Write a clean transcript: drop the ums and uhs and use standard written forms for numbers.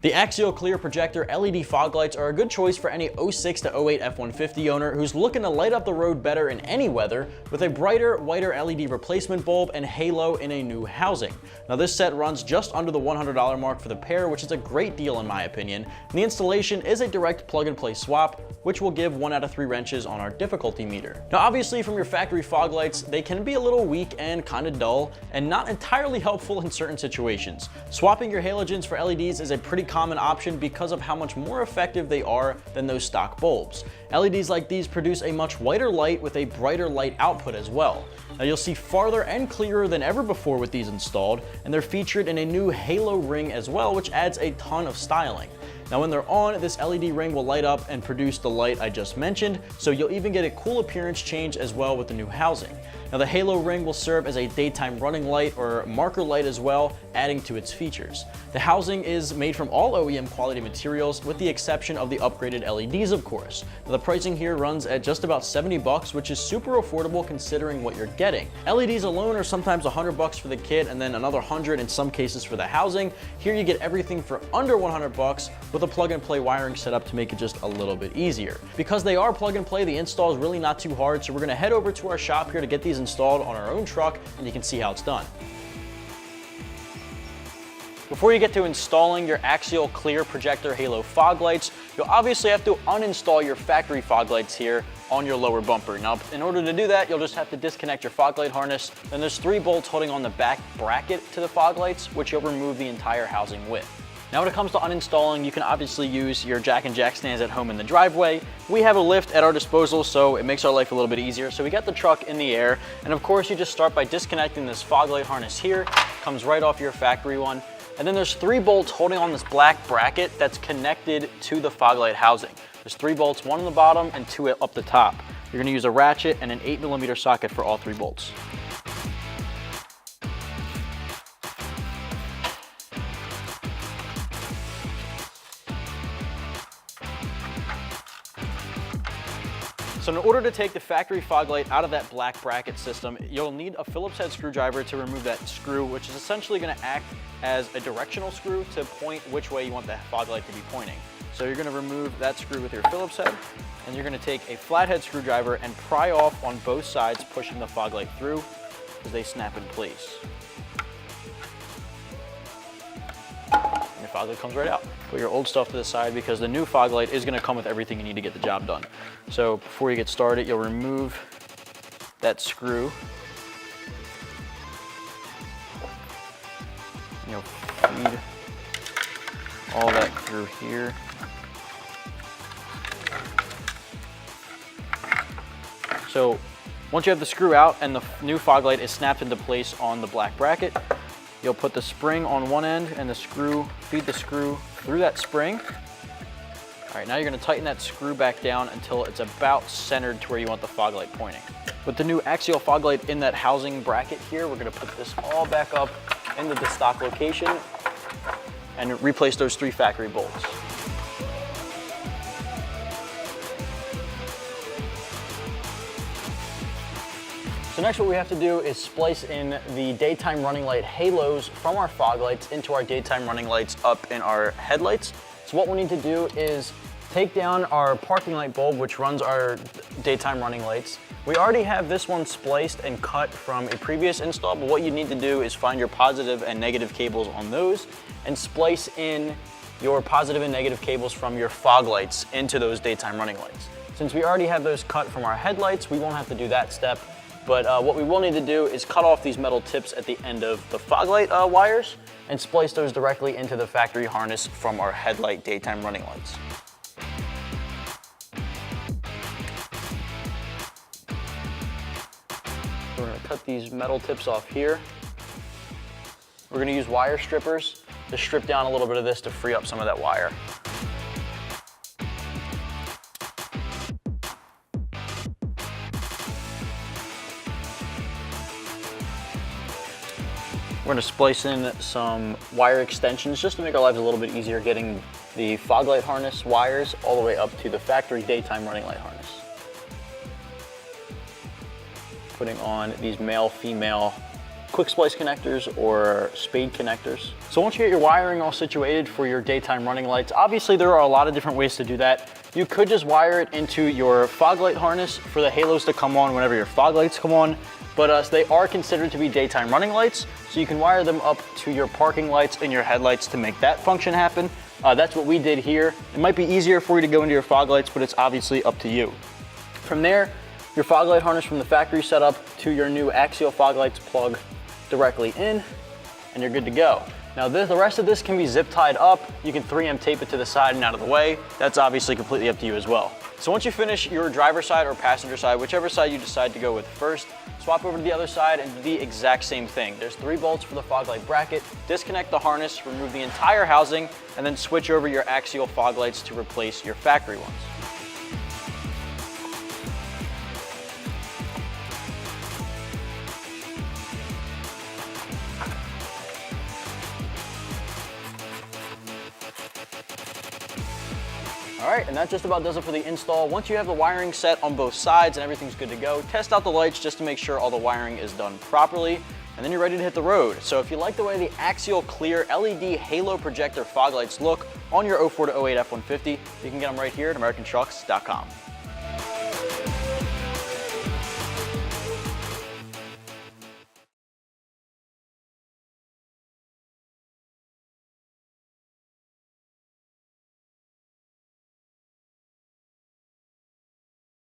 The Axial Clear Projector LED fog lights are a good choice for any 06 to 08 F-150 owner who's looking to light up the road better in any weather with a brighter, whiter LED replacement bulb and halo in a new housing. Now this set runs just under the $100 mark for the pair, which is a great deal in my opinion. And the installation is a direct plug and play swap, which will give 1 out of 3 wrenches on our difficulty meter. Now obviously from your factory fog lights, they can be a little weak and kind of dull and not entirely helpful in certain situations. Swapping your halogens for LEDs is a pretty common option because of how much more effective they are than those stock bulbs. LEDs like these produce a much whiter light with a brighter light output as well. Now you'll see farther and clearer than ever before with these installed, and they're featured in a new halo ring as well, which adds a ton of styling. Now when they're on, this LED ring will light up and produce the light I just mentioned, so you'll even get a cool appearance change as well with the new housing. Now the halo ring will serve as a daytime running light or marker light as well, adding to its features. The housing is made from all OEM quality materials with the exception of the upgraded LEDs of course. Now the pricing here runs at just about $70, which is super affordable considering what you're getting. LEDs alone are sometimes $100 for the kit and then another $100 in some cases for the housing. Here you get everything for under $100 with a plug and play wiring setup to make it just a little bit easier. Because they are plug and play, the install is really not too hard, so we're gonna head over to our shop here to get these installed on our own truck and you can see how it's done. Before you get to installing your Axial Clear Projector Halo fog lights, you'll obviously have to uninstall your factory fog lights here on your lower bumper. Now, in order to do that, you'll just have to disconnect your fog light harness. Then there's 3 bolts holding on the back bracket to the fog lights, which you'll remove the entire housing with. Now when it comes to uninstalling, you can obviously use your jack and jack stands at home in the driveway. We have a lift at our disposal, so it makes our life a little bit easier. So we got the truck in the air, and of course you just start by disconnecting this fog light harness here. Comes right off your factory one. And then there's 3 bolts holding on this black bracket that's connected to the fog light housing. There's 3 bolts, 1 on the bottom and 2 up the top. You're gonna use a ratchet and an 8mm socket for all 3 bolts. So in order to take the factory fog light out of that black bracket system, you'll need a Phillips head screwdriver to remove that screw, which is essentially going to act as a directional screw to point which way you want the fog light to be pointing. So you're going to remove that screw with your Phillips head, and you're going to take a flathead screwdriver and pry off on both sides, pushing the fog light through as they snap in place. And your fog light comes right out. Put your old stuff to the side because the new fog light is going to come with everything you need to get the job done. So before you get started, you'll remove that screw. You'll feed all that through here. So once you have the screw out and the new fog light is snapped into place on the black bracket, you'll put the spring on one end and the screw, feed the screw through that spring. All right, now you're gonna tighten that screw back down until it's about centered to where you want the fog light pointing. With the new Axial fog light in that housing bracket here, we're gonna put this all back up into the stock location and replace those 3 factory bolts. So next what we have to do is splice in the daytime running light halos from our fog lights into our daytime running lights up in our headlights. So what we need to do is take down our parking light bulb, which runs our daytime running lights. We already have this one spliced and cut from a previous install, but what you need to do is find your positive and negative cables on those and splice in your positive and negative cables from your fog lights into those daytime running lights. Since we already have those cut from our headlights, we won't have to do that step. But what we will need to do is cut off these metal tips at the end of the fog light wires and splice those directly into the factory harness from our headlight daytime running lights. We're going to cut these metal tips off here. We're going to use wire strippers to strip down a little bit of this to free up some of that wire. We're going to splice in some wire extensions just to make our lives a little bit easier getting the fog light harness wires all the way up to the factory daytime running light harness. Putting on these male-female quick splice connectors or spade connectors. So once you get your wiring all situated for your daytime running lights, obviously there are a lot of different ways to do that. You could just wire it into your fog light harness for the halos to come on whenever your fog lights come on, but they are considered to be daytime running lights, so you can wire them up to your parking lights and your headlights to make that function happen. That's what we did here. It might be easier for you to go into your fog lights, but it's obviously up to you. From there, your fog light harness from the factory setup to your new Axial fog lights plug directly in, and you're good to go. Now the rest of this can be zip tied up. You can 3M tape it to the side and out of the way. That's obviously completely up to you as well. So once you finish your driver's side or passenger side, whichever side you decide to go with first, swap over to the other side and do the exact same thing. There's 3 bolts for the fog light bracket. Disconnect the harness, remove the entire housing, and then switch over your Axial fog lights to replace your factory ones. All right, and that just about does it for the install. Once you have the wiring set on both sides and everything's good to go, test out the lights just to make sure all the wiring is done properly, and then you're ready to hit the road. So if you like the way the Axial clear LED halo projector fog lights look on your 04 to 08 F-150, you can get them right here at AmericanTrucks.com.